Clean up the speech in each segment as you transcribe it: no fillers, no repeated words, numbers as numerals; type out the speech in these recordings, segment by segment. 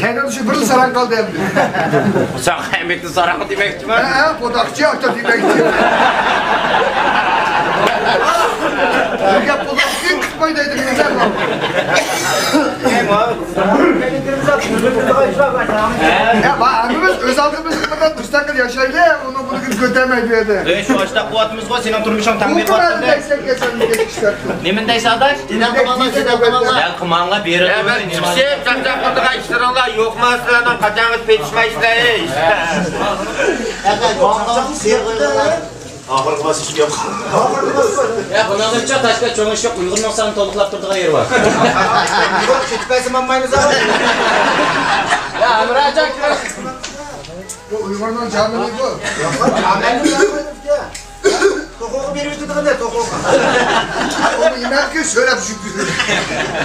Kendi şu bir saran kaldı hem de. Sen kıymetli saran demekçi mi? Podakçı aktör demekçi. Ya podakçı kıtmaydaydı bizler var. Ya abimiz öz aldığımız kadar müstakil yaşayla onu bunu gün götürmeyi verdi. Şu açta kuvvetimiz var, senin durmuşan tam bir Bu kadar destek geçen bir geçişlerdi. Nemindeyse adaş? Ben kımağına bir yere doğru iniyorum. Çıksayım, çakçaklığa işlerinler yok mu aslanım? Kaçağınız petişme işleyi. Ahır bas iş yok. Ya buna gıçça taşka çoğuş yok. Uygun noksanın toluklap durduğu yer var. Yok, çetikaysa mammayınız abi. Ya Emre Acan kiraz. Bu Uygar'dan camini bu. Amelini yapmadık ya. Tokuğu bir yüzüdü de tokuğu. Onu inerken şöyle bir şükür.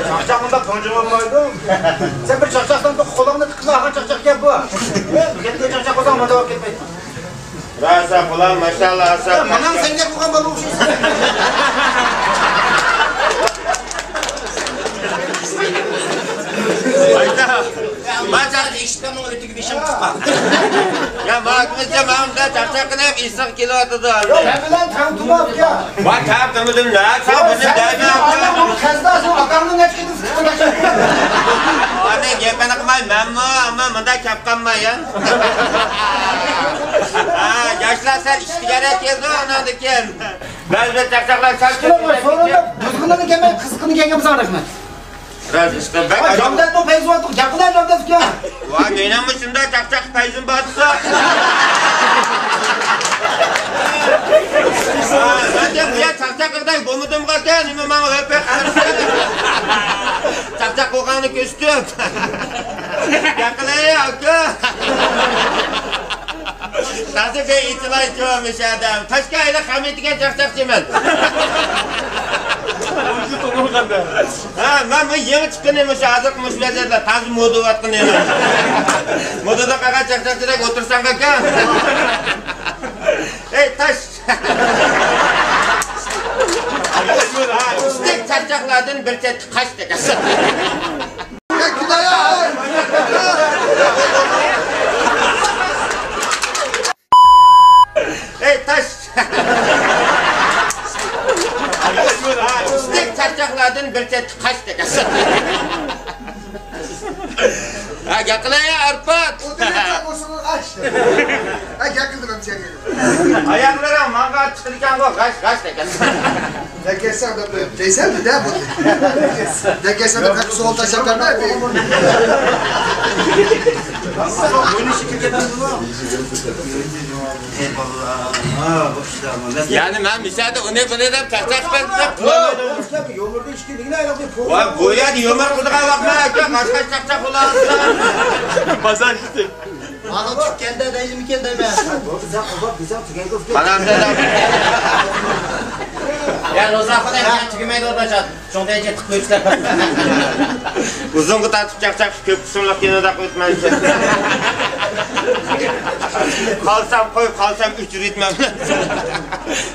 Çakçakında toncum olmaydı. Sen bir çakçaktan da kolağını tıkma, ağın çakçak yap bu. Kendi çakçak o zaman cevap etmeyin. Rasa falan maşallah asap. Manam sen ne kukan balı uşuyorsun? Hayda. Bacar işten o öteki bir şey tutma. Ya mahkumuzca mahkumda çakçakını hep insan kilo atıdı Yok halde. ben bilen tanıtımam ya. Bak tanıtımıdım la. Sen benim derdim yaptın. Bunu kezdasın adamın etkisi sıkıntı. Anne gepeni kımay memnu ama mında kapkanma ya. Yaşlar sen iştigara keldi ona diken. Ben de çakçaklar Sonra kızgınını gelmeyin, kızgını gelmemiz anlaşma. Raz işte ben Ama camdan da peyzu attık, yapılan camdan ya. Vay benim başımda çakçak peyzin batsa. Ben de buraya çakçak kadar bomudum kadar nime bana öpek çakçak kokanı küstüm. Yakılaya akı. Nasıl bir itibar içiyormuş adam. Taşka ile kametike çakçak çimen. Ben bu yeni çıkınıymış, azıkmış vezirler, tazı modu vatkınıyım. Moduda kaka çakçak direkt otursan kaka. Hey taş! İstek çakçaklardan bir çet kaç dekası. Ya Gülaya! Hey taş! İstek çakçaklardan bir çet kaç dekası. Yakılaya Arpat! O demek çakosunu açtı. Yakıldı ben seni. Ayaklara manga çıkırken bu kaç dekası. Ne geçsen de değsen mi de bu? Ne geçsen de kalk sol taşa verme mi? Oyunu şirketten bu. Yani ben müsaade o ne bu ne de çakçak ben de Yollarda işkiliğine ayırdı. Vay bu ya diyorlar kulağa bakma kaç çakçak ulan. Pazar gitti. Adam dükkanda değil mi kendi be? Güzel tükendik. Anam dedim. Ya Rozafa'da hemen tükümeydi orada çat. Şonda ece tıklayıplar. Uzun kutu çakçak köpüsünlük yine de koyutmayınca. Kalsam koy, kalsam 3 ritmem.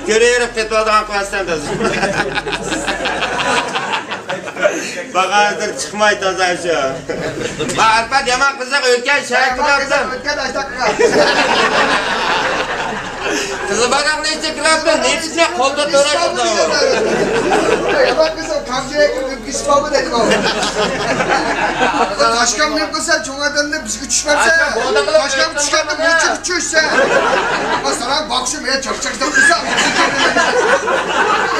Görüyorum petroldan koyasın da. Bak hazır çıkmayı tazar şu. Bak Arpat yamak kızak ülken şahit kılaptın. Ötken açtaklar. Kızı barak neyse kılaptın, neyse kolda dolaşıldı o. Ya bak kızım kamcıya girdim kısmamı dedim ama. Taşkan ne kısa çoğadan da bizi uçuşmarsa. Taşkan uçuşkandım ne uçuşsa. Ama sana bakşım ya çakçaktan kısa.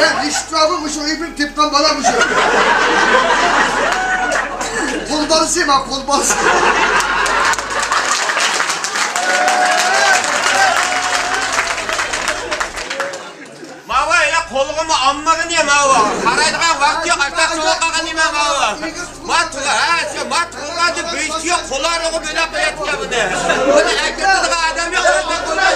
Ya diştrafımış o bir tipkan balamış o. Kol balısıyım ha kol balısı. Mava öyle kolumu ammarın ya mava. Karaydıgan vakti yok, artık soğuk kakan yeme mava. Matla ha, şu matla büyük yok, kolarını böyle koyatıyor bunu. Bunu erkekte de adam yok, öyle kolar.